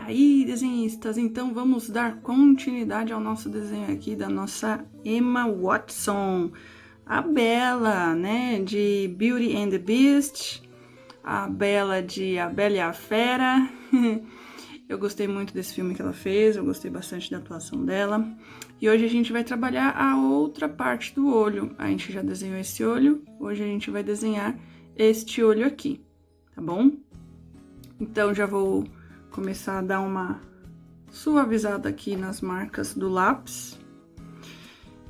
aí, desenhistas, então vamos dar continuidade ao nosso desenho aqui da nossa Emma Watson, a Bella, né, de Beauty and the Beast, a Bella de A Bela e a Fera. Eu gostei muito desse filme que ela fez, eu gostei bastante da atuação dela. E hoje a gente vai trabalhar a outra parte do olho. A gente já desenhou esse olho, hoje a gente vai desenhar este olho aqui, tá bom? Então, já vou começar a dar uma suavizada aqui nas marcas do lápis.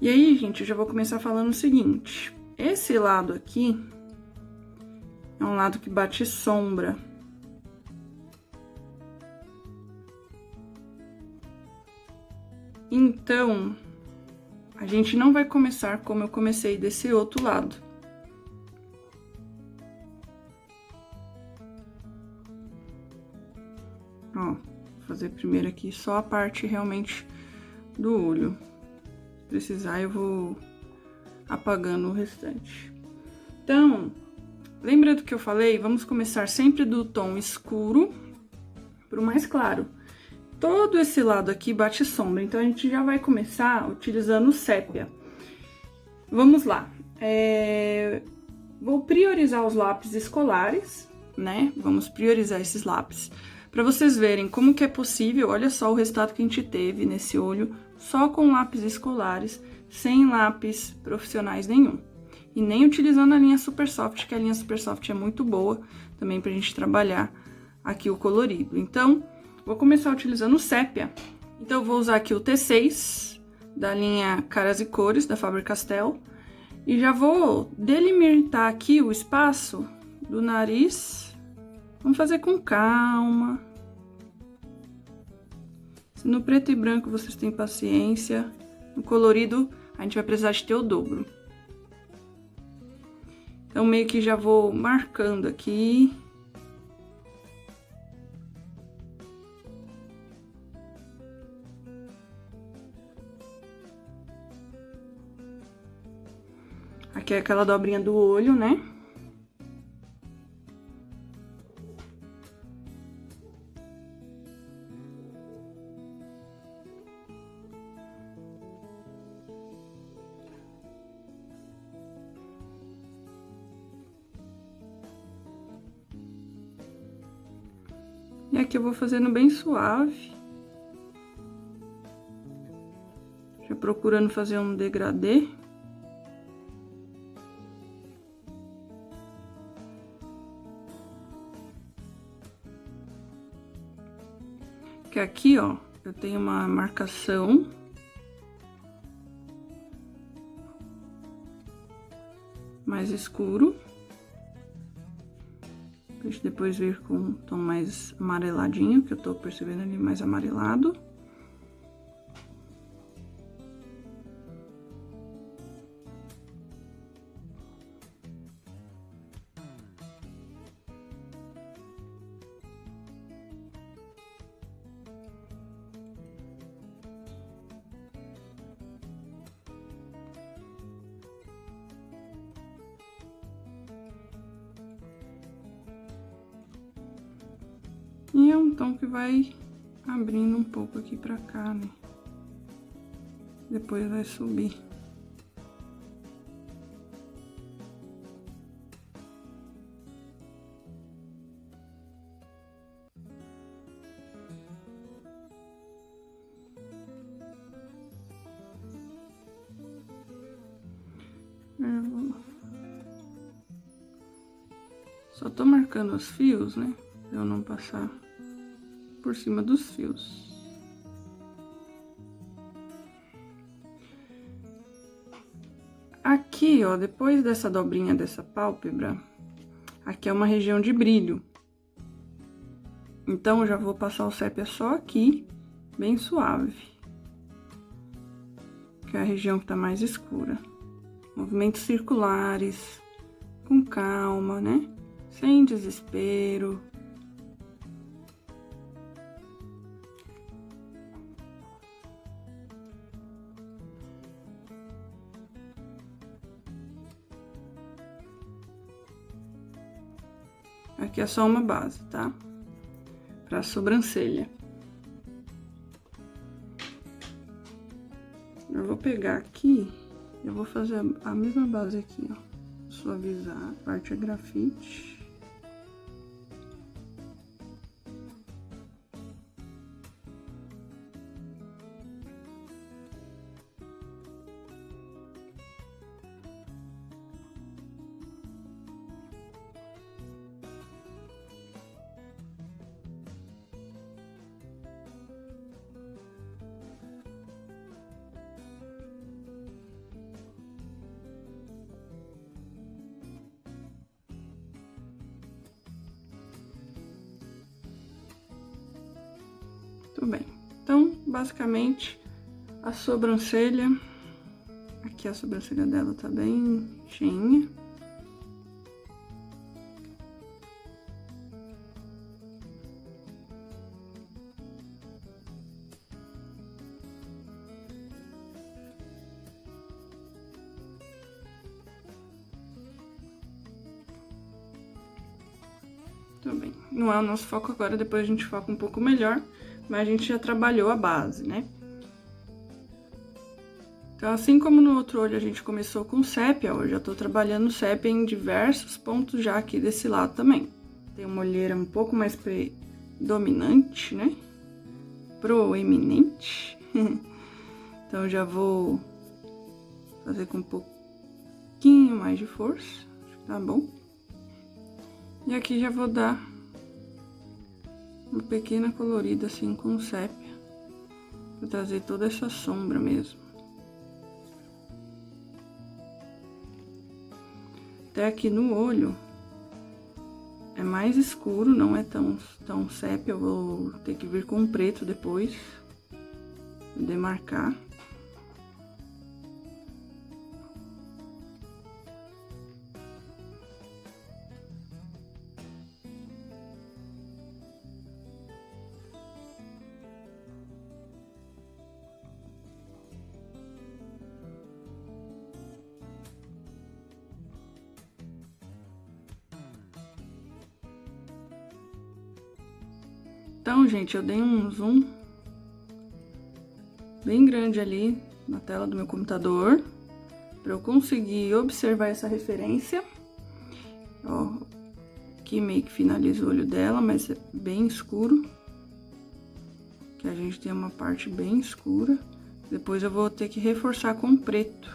E aí, gente, eu já vou começar falando o seguinte. Esse lado aqui é um lado que bate sombra. Então, a gente não vai começar como eu comecei desse outro lado. Ó, vou fazer primeiro aqui só a parte realmente do olho. Se precisar, eu vou apagando o restante. Então, lembra do que eu falei? Vamos começar sempre do tom escuro pro mais claro. Todo esse lado aqui bate sombra, então a gente já vai começar utilizando o sépia. Vamos lá. Vou priorizar os lápis escolares, né? Vamos priorizar esses lápis. Para vocês verem como que é possível, olha só o resultado que a gente teve nesse olho, só com lápis escolares, sem lápis profissionais nenhum. E nem utilizando a linha Super Soft, que a linha Super Soft é muito boa também pra gente trabalhar aqui o colorido. Então, vou começar utilizando o sépia. Então, eu vou usar aqui o T6 da linha Caras e Cores, da Faber-Castell. E já vou delimitar aqui o espaço do nariz. Vamos fazer com calma. Se no preto e branco vocês têm paciência, no colorido a gente vai precisar de ter o dobro. Então, meio que já vou marcando aqui. Aqui é aquela dobrinha do olho, né? E aqui eu vou fazendo bem suave. Já procurando fazer um degradê. Que aqui, ó, eu tenho uma marcação. Mais escuro. Pra gente depois vir com um tom mais amareladinho, que eu tô percebendo ali mais amarelado. E é um tom que vai abrindo um pouco aqui pra cá, né? Depois vai subir. Só tô marcando os fios, né? Pra eu não passar por cima dos fios. Aqui, ó, depois dessa dobrinha dessa pálpebra, aqui é uma região de brilho. Então, eu já vou passar o sépia só aqui, bem suave. Que é a região que tá mais escura. Movimentos circulares, com calma, né? Sem desespero. Aqui é só uma base, tá? Pra sobrancelha. Eu vou pegar aqui, eu vou fazer a mesma base aqui, ó. Suavizar a parte é grafite. Tudo bem. Então, basicamente, a sobrancelha, aqui a sobrancelha dela tá bem cheinha. Tudo bem. Não é o nosso foco agora, depois a gente foca um pouco melhor, mas a gente já trabalhou a base, né? Então, assim como no outro olho a gente começou com sépia, hoje eu tô trabalhando sépia em diversos pontos já aqui desse lado também. Tem uma olheira um pouco mais predominante, né? Proeminente. Então, eu já vou fazer com um pouquinho mais de força, acho que tá bom. E aqui já vou dar uma pequena colorida assim com sépia, pra trazer toda essa sombra mesmo. Até aqui no olho é mais escuro, não é tão sépia, eu vou ter que vir com preto depois, demarcar. Então, gente, eu dei um zoom bem grande ali na tela do meu computador, para eu conseguir observar essa referência. Ó, aqui meio que finaliza o olho dela, mas é bem escuro. Que a gente tem uma parte bem escura. Depois eu vou ter que reforçar com preto.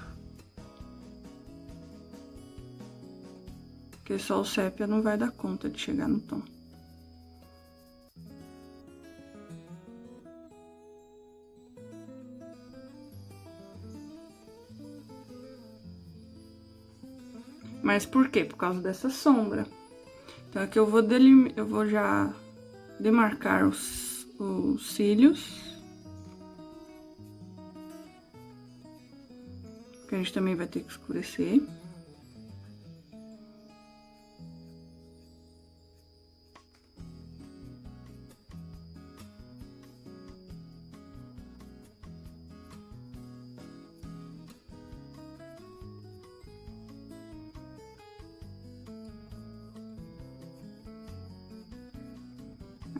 Porque só o sépia não vai dar conta de chegar no tom. Mas por quê? Por causa dessa sombra. Então, aqui eu vou já demarcar os cílios. Que a gente também vai ter que escurecer.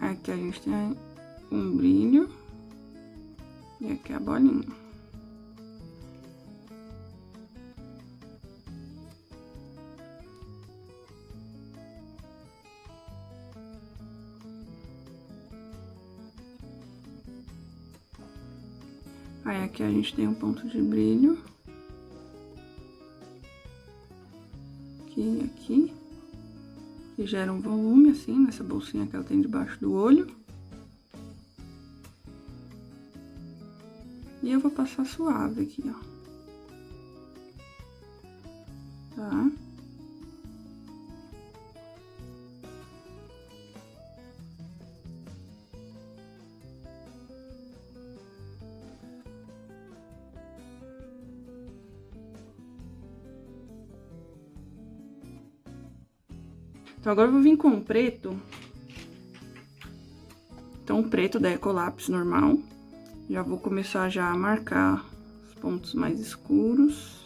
Aqui a gente tem um brilho. E aqui a bolinha. Aí aqui a gente tem um ponto de brilho. Aqui e aqui. Que gera um volume, assim, nessa bolsinha que ela tem debaixo do olho. E eu vou passar suave aqui, ó. Tá? Então, agora eu vou vir com o preto. Então, o preto da Ecolapse normal. Já vou começar já a marcar os pontos mais escuros.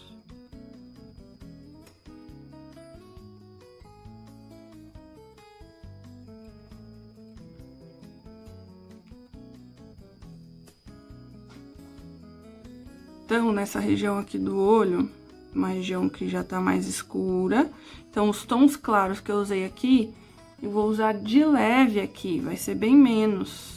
Então, nessa região aqui do olho, uma região que já tá mais escura. Então, os tons claros que eu usei aqui, eu vou usar de leve aqui, vai ser bem menos.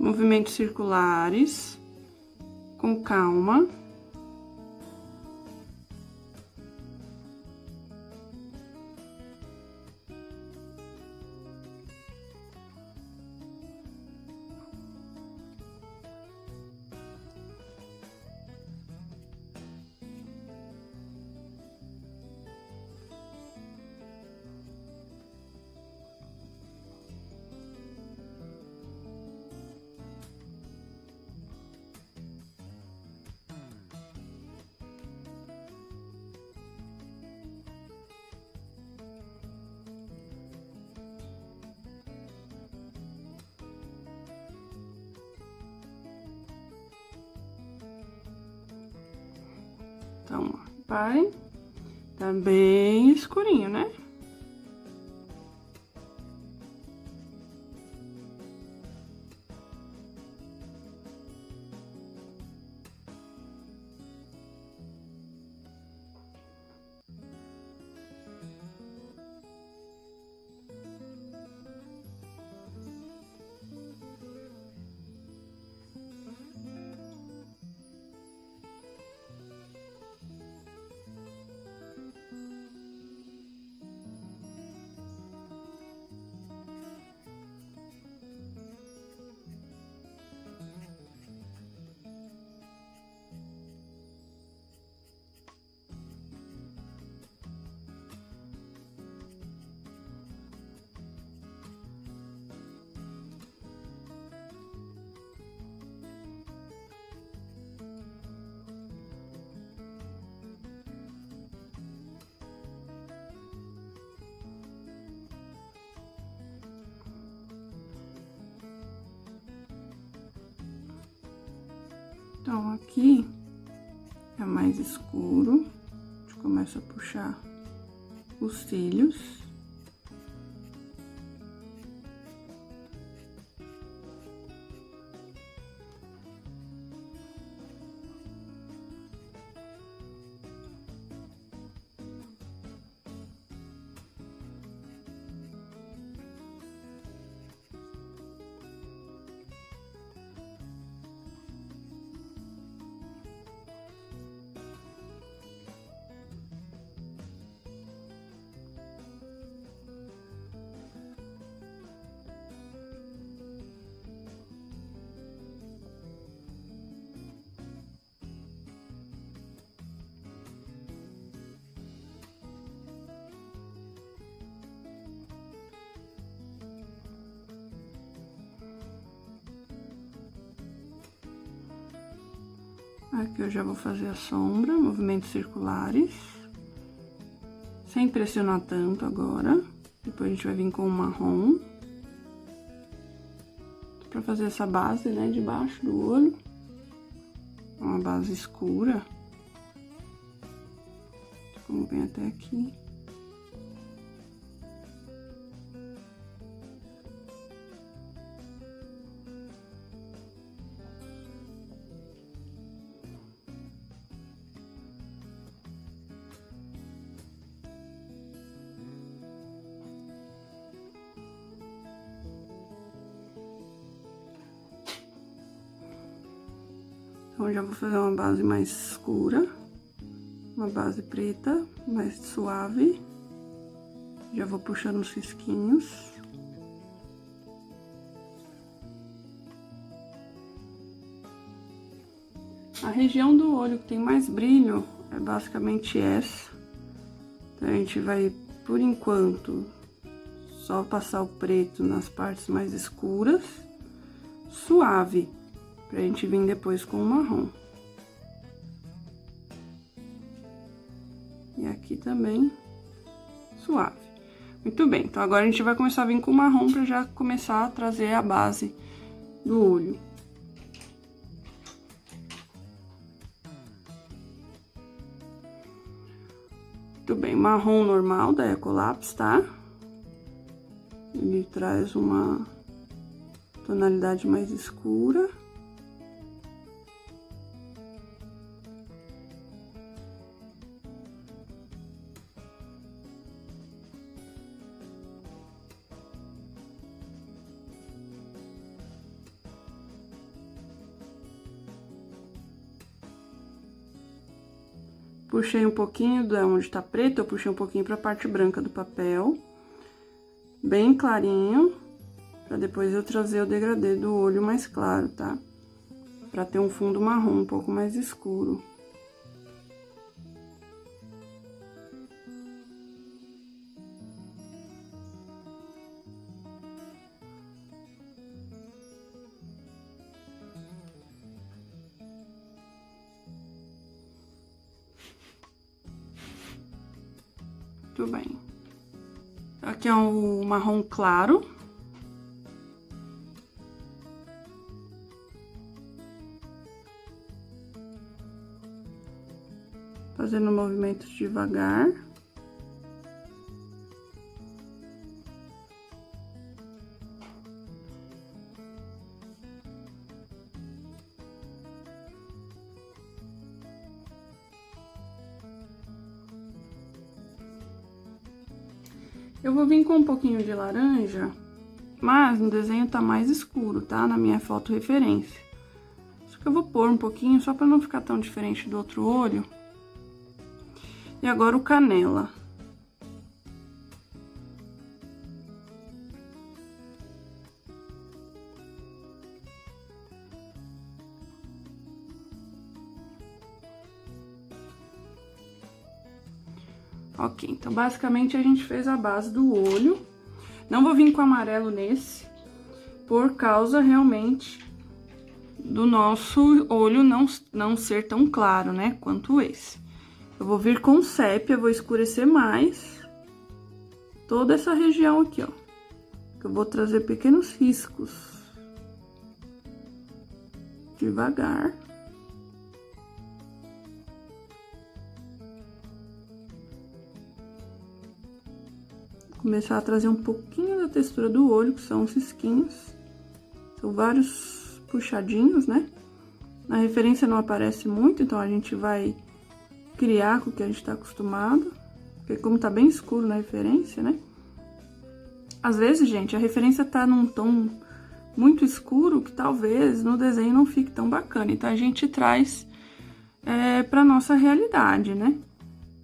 Movimentos circulares, com calma. Então, ó, reparem, tá bem escurinho, né? Então, aqui é mais escuro, a gente começa a puxar os cílios. Aqui eu já vou fazer a sombra, movimentos circulares, sem pressionar tanto agora. Depois a gente vai vir com o marrom, pra fazer essa base, né, de baixo do olho. Uma base escura. Como vem até aqui. Então, já vou fazer uma base mais escura, uma base preta, mais suave. Já vou puxando os risquinhos. A região do olho que tem mais brilho é basicamente essa. Então, a gente vai, por enquanto, Só passar o preto nas partes mais escuras, suave, pra gente vir depois com o marrom. E aqui também, suave. Muito bem, então agora a gente vai começar a vir com o marrom pra já começar a trazer a base do olho. Muito bem, marrom normal da Ecolapse, tá? Ele traz uma tonalidade mais escura. Puxei um pouquinho da onde tá preto, eu puxei um pouquinho pra parte branca do papel. Bem clarinho, pra depois eu trazer o degradê do olho mais claro, tá? Pra ter um fundo marrom um pouco mais escuro. Muito bem. Aqui é o marrom claro. Fazendo movimentos devagar. Eu vou vir com um pouquinho de laranja, mas no desenho tá mais escuro, tá? Na minha foto referência. Só que eu vou pôr um pouquinho, só pra não ficar tão diferente do outro olho. E agora o canela. Ok, então basicamente a gente fez a base do olho. Não vou vir com amarelo nesse, por causa realmente do nosso olho não ser tão claro, né, quanto esse. Eu vou vir com sépia, vou escurecer mais toda essa região aqui, ó. Que eu vou trazer pequenos riscos. Devagar. Começar a trazer um pouquinho da textura do olho, que são os risquinhos. São vários puxadinhos, né? Na referência não aparece muito, então a gente vai criar com o que a gente tá acostumado. Porque como tá bem escuro na referência, né? Às vezes, gente, a referência tá num tom muito escuro que talvez no desenho não fique tão bacana. Então, a gente traz pra nossa realidade, né?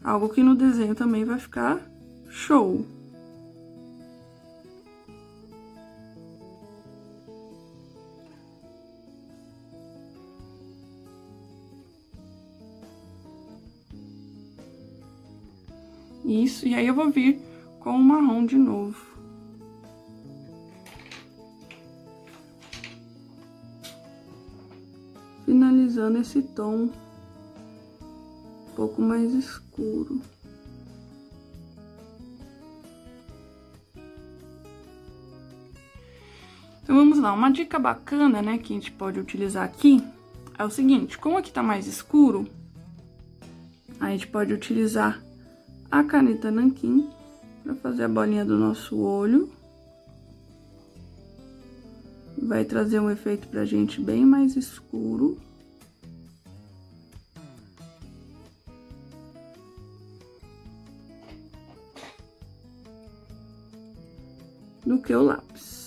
Algo que no desenho também vai ficar show. Isso, e aí eu vou vir com o marrom de novo. Finalizando esse tom um pouco mais escuro. Então, vamos lá. Uma dica bacana, né, que a gente pode utilizar aqui é o seguinte: como aqui tá mais escuro, a gente pode utilizar a caneta nanquim para fazer a bolinha do nosso olho. Vai trazer um efeito pra gente bem mais escuro. Do que o lápis.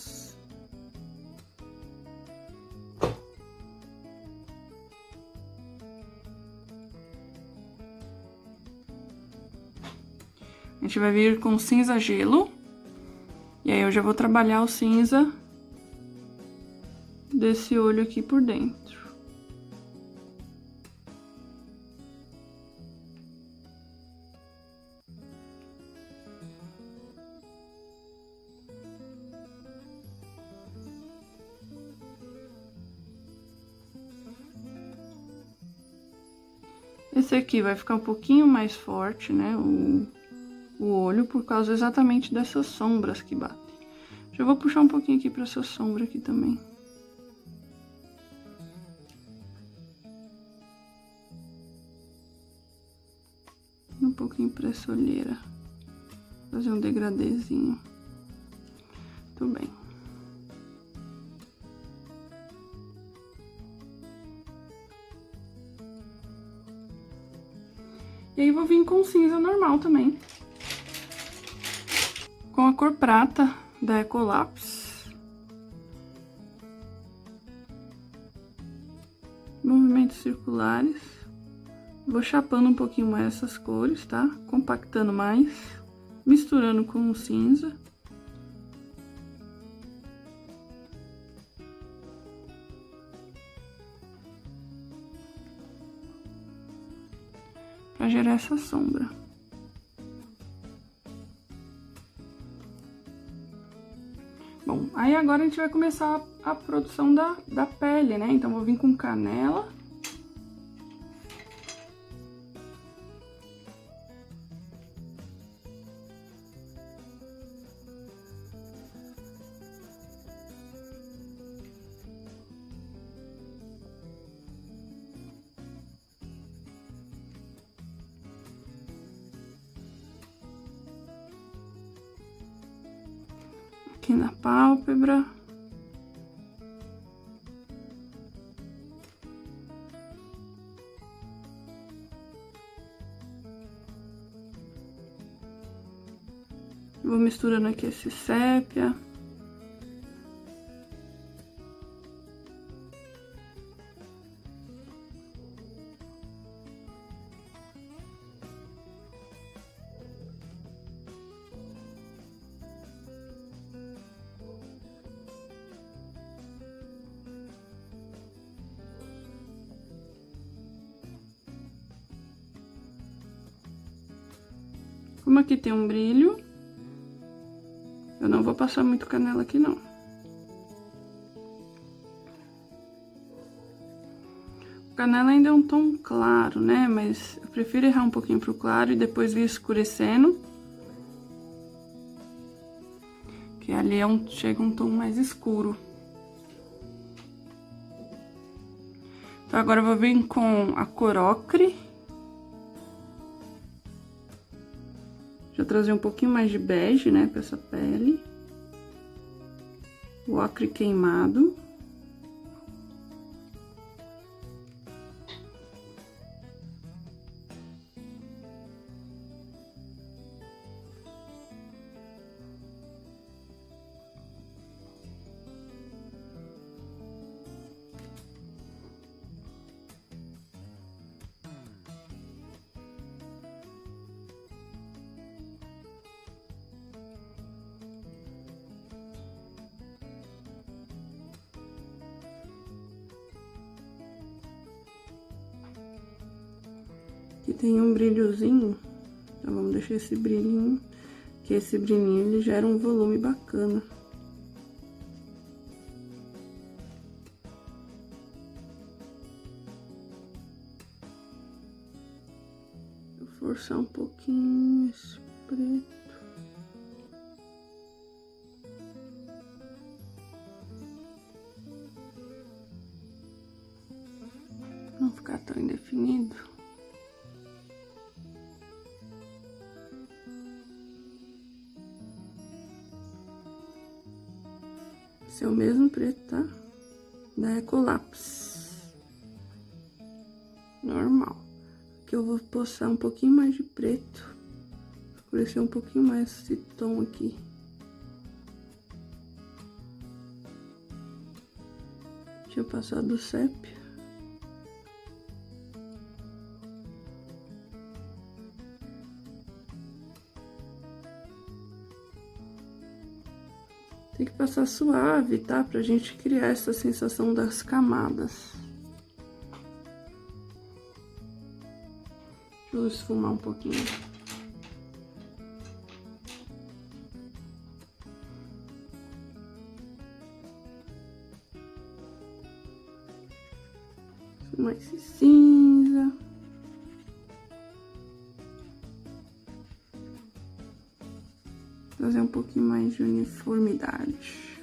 A gente vai vir com cinza gelo. E aí eu já vou trabalhar o cinza desse olho aqui por dentro. Esse aqui vai ficar um pouquinho mais forte, né, o olho, por causa exatamente dessas sombras que batem. Já vou puxar um pouquinho aqui pra essa sombra aqui também. Um pouquinho pra essa olheira. Fazer um degradêzinho. Muito bem. E aí, vou vir com cinza normal também. Com a cor prata da Ecolapse. Movimentos circulares. Vou chapando um pouquinho mais essas cores, tá? Compactando mais. Misturando com o cinza. Pra gerar essa sombra. Bom, aí agora a gente vai começar a produção da pele, né? Então, vou vir com canela. Aqui na pálpebra. Vou misturando aqui esse sépia. Como aqui tem um brilho, eu não vou passar muito canela aqui, não. O canela ainda é um tom claro, né? Mas eu prefiro errar um pouquinho pro claro e depois vir escurecendo. Que ali chega um tom mais escuro. Então, agora eu vou vir com a cor ocre. Já trazer um pouquinho mais de bege, né, pra essa pele. O ocre queimado. Aqui tem um brilhozinho, então vamos deixar esse brilhinho, que esse brilhinho ele gera um volume bacana. Vou forçar um pouquinho esse preto. Não ficar tão indefinido. Esse é o mesmo preto, tá? Da Ecolapse. Normal. Aqui eu vou postar um pouquinho mais de preto. Escurecer um pouquinho mais esse tom aqui. Deixa eu passar do sépia. Tem que passar suave, tá? Pra gente criar essa sensação das camadas. Deixa eu esfumar um pouquinho. Esfumar esse cinza. Trazer um pouquinho mais de uniformidade.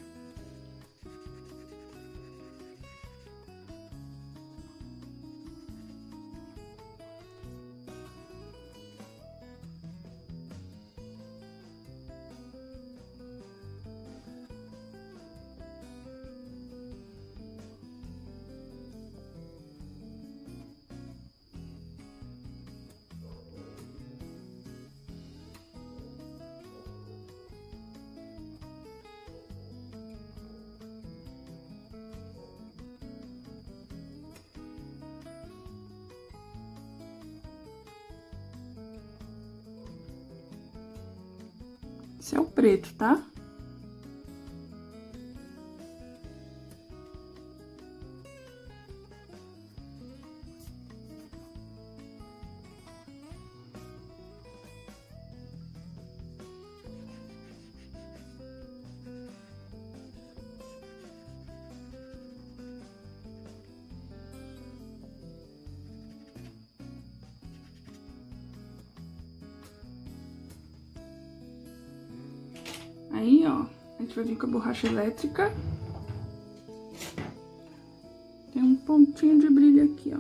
Esse é o preto, tá? Aí, ó, a gente vai vir com a borracha elétrica. Tem um pontinho de brilho aqui, ó.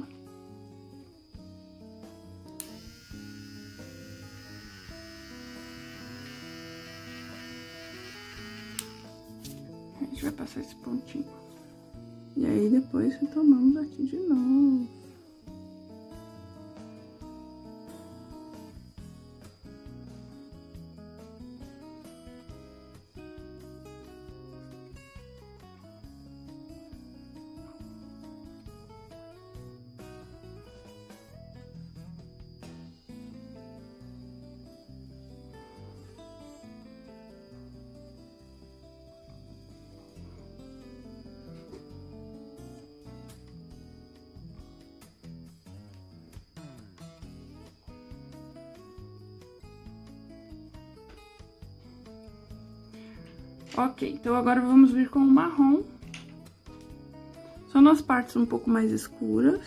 A gente vai passar esse pontinho. E aí, depois retomamos aqui de novo. Ok, então agora vamos vir com o marrom. Só nas partes um pouco mais escuras.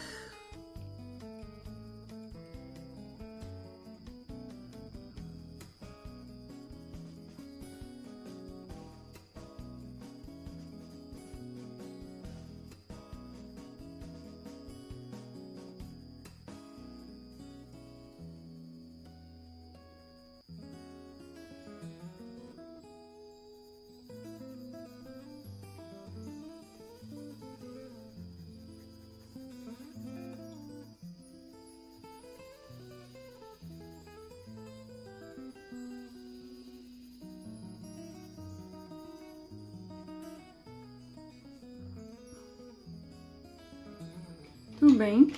Tudo bem.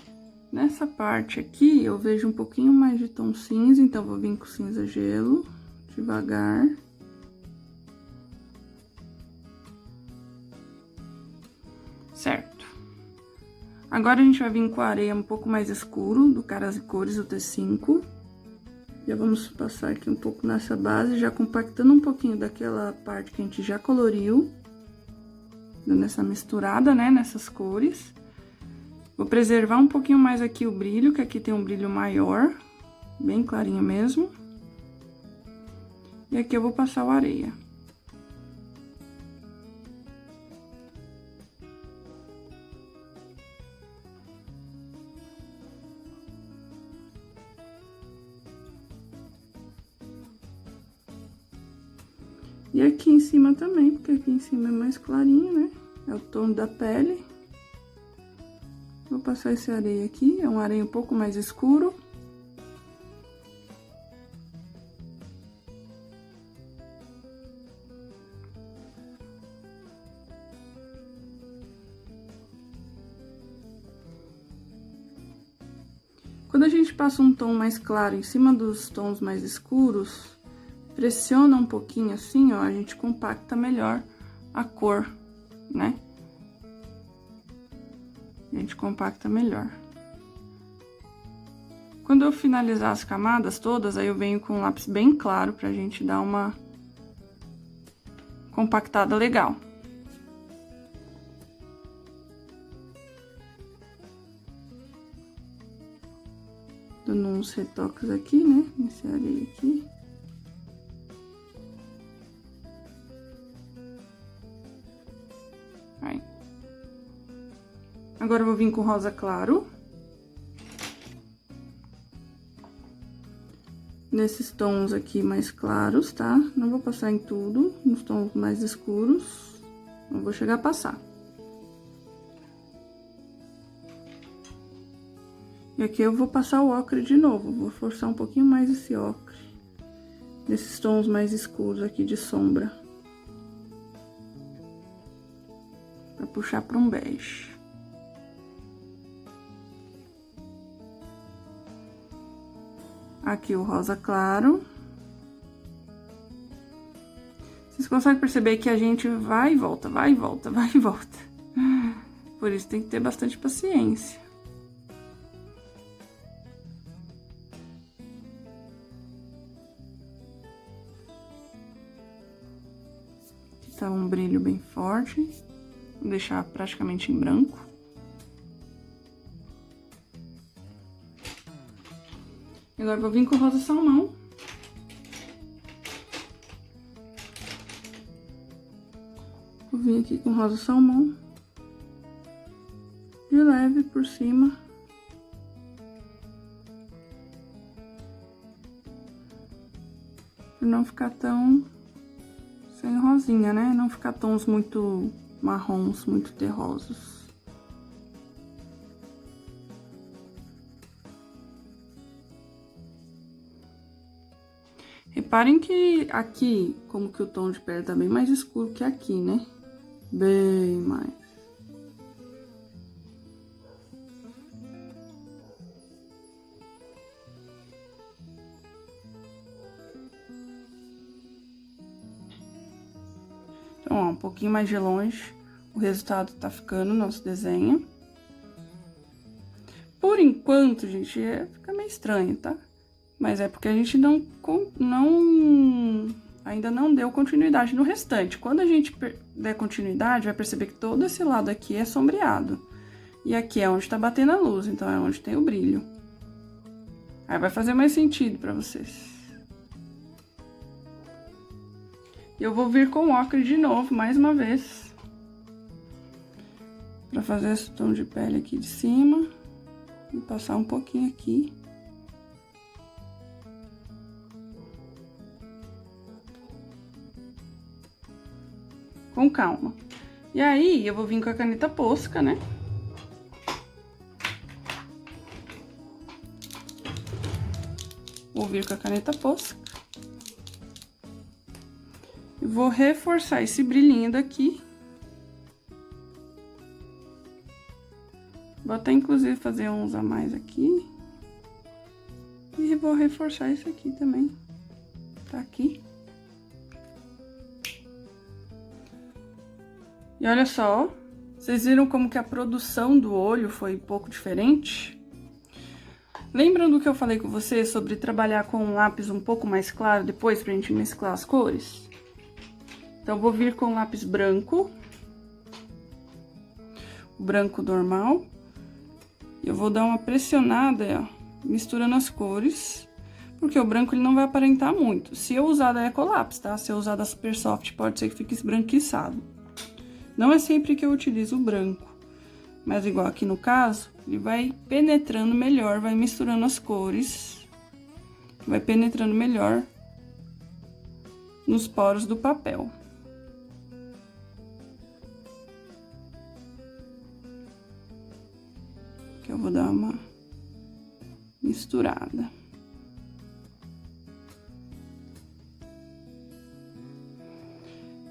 Nessa parte aqui, eu vejo um pouquinho mais de tom cinza, então vou vir com cinza gelo, devagar. Certo. Agora, a gente vai vir com a areia um pouco mais escuro, do Caras e Cores, o T5. Já vamos passar aqui um pouco nessa base, já compactando um pouquinho daquela parte que a gente já coloriu. Dando essa misturada, né, nessas cores. Vou preservar um pouquinho mais aqui o brilho, que aqui tem um brilho maior, bem clarinho mesmo. E aqui eu vou passar o areia. E aqui em cima também, porque aqui em cima é mais clarinho, né? É o tom da pele. Vou passar esse areia aqui, é um areia um pouco mais escuro. Quando a gente passa um tom mais claro em cima dos tons mais escuros, pressiona um pouquinho assim, ó, a gente compacta melhor a cor, né? A gente compacta melhor. Quando eu finalizar as camadas todas, aí eu venho com um lápis bem claro pra gente dar uma compactada legal. Dando uns retoques aqui, né? Nesse areia aqui. Agora eu vou vir com rosa claro. Nesses tons aqui mais claros, tá? Não vou passar em tudo, nos tons mais escuros. Não vou chegar a passar. E aqui eu vou passar o ocre de novo, vou forçar um pouquinho mais esse ocre. Nesses tons mais escuros aqui de sombra. Pra puxar pra um bege. Aqui o rosa claro. Vocês conseguem perceber que a gente vai e volta, vai e volta, vai e volta. Por isso tem que ter bastante paciência. Aqui tá um brilho bem forte. Vou deixar praticamente em branco. Agora vou vir com rosa salmão. Vou vir aqui com rosa salmão. De leve por cima. Pra não ficar tão sem rosinha, né? Não ficar tons muito marrons, muito terrosos. Reparem que aqui, como que o tom de pele tá bem mais escuro que aqui, né? Bem mais. Então, ó, um pouquinho mais de longe, o resultado tá ficando, nosso desenho. Por enquanto, gente, fica meio estranho, tá? Mas é porque a gente ainda não deu continuidade no restante. Quando a gente der continuidade, vai perceber que todo esse lado aqui é sombreado. E aqui é onde tá batendo a luz, então é onde tem o brilho. Aí vai fazer mais sentido pra vocês. Eu vou vir com o ocre de novo, mais uma vez. Pra fazer esse tom de pele aqui de cima. E passar um pouquinho aqui. Com calma. E aí, eu vou vir com a caneta Posca, né? Vou vir com a caneta Posca. E vou reforçar esse brilhinho daqui. Vou até, inclusive, fazer uns a mais aqui. E vou reforçar esse aqui também. Tá aqui. E olha só, vocês viram como que a produção do olho foi um pouco diferente? Lembram do que eu falei com vocês sobre trabalhar com um lápis um pouco mais claro depois pra gente mesclar as cores? Então, vou vir com lápis branco. O branco normal. E eu vou dar uma pressionada, ó, misturando as cores. Porque o branco ele não vai aparentar muito. Se eu usar da Ecolápis, tá? Se eu usar da Super Soft, pode ser que fique esbranquiçado. Não é sempre que eu utilizo o branco, mas igual aqui no caso, ele vai penetrando melhor, vai misturando as cores, vai penetrando melhor nos poros do papel. Aqui eu vou dar uma misturada.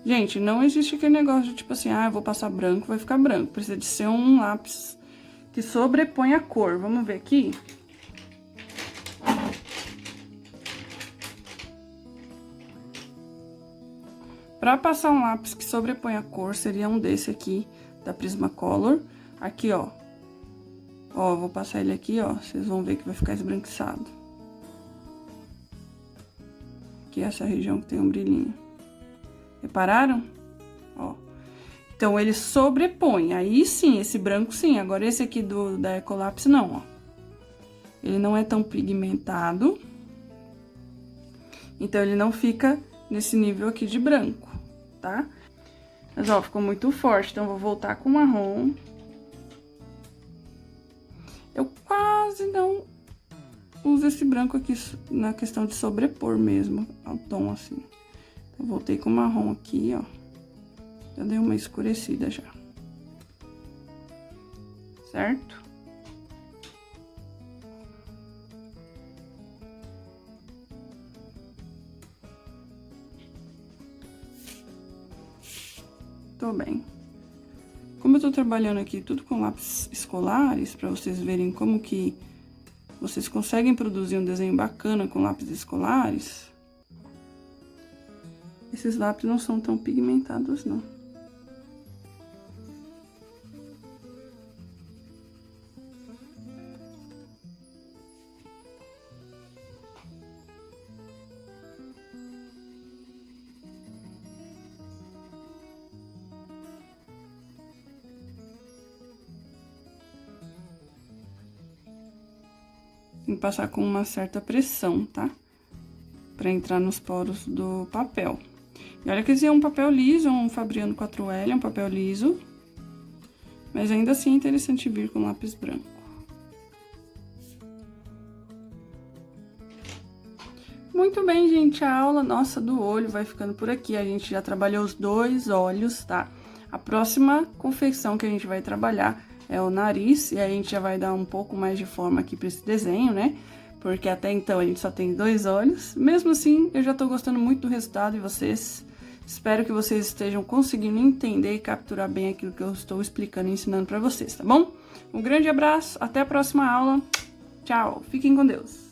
Gente, não existe aquele negócio de tipo assim, ah, eu vou passar branco, vai ficar branco. Precisa de ser um lápis que sobrepõe a cor. Vamos ver aqui. Pra passar um lápis que sobrepõe a cor, seria um desse aqui, da Prismacolor. Aqui, ó. Ó, eu vou passar ele aqui, ó. Vocês vão ver que vai ficar esbranquiçado. Aqui é essa região que tem um brilhinho. Repararam? Ó. Então, ele sobrepõe. Aí, sim, esse branco, sim. Agora, esse aqui da Ecolápis, não, ó. Ele não é tão pigmentado. Então, ele não fica nesse nível aqui de branco, tá? Mas, ó, ficou muito forte. Então, vou voltar com o marrom. Eu quase não uso esse branco aqui na questão de sobrepor mesmo ao tom assim. Eu voltei com o marrom aqui, ó. Já dei uma escurecida já. Certo? Tô bem. Como eu tô trabalhando aqui tudo com lápis escolares, pra vocês verem como que vocês conseguem produzir um desenho bacana com lápis escolares, esses lápis não são tão pigmentados, não. Tem que passar com uma certa pressão, tá? Pra entrar nos poros do papel. E olha que esse é um papel liso, é um Fabriano 4L, é um papel liso. Mas ainda assim é interessante vir com lápis branco. Muito bem, gente, a aula nossa do olho vai ficando por aqui. A gente já trabalhou os 2 olhos, tá? A próxima confecção que a gente vai trabalhar é o nariz, e aí a gente já vai dar um pouco mais de forma aqui pra esse desenho, né? Porque até então a gente só tem 2 olhos. Mesmo assim, eu já tô gostando muito do resultado de vocês. Espero que vocês estejam conseguindo entender e capturar bem aquilo que eu estou explicando e ensinando pra vocês, tá bom? Um grande abraço, até a próxima aula. Tchau, fiquem com Deus.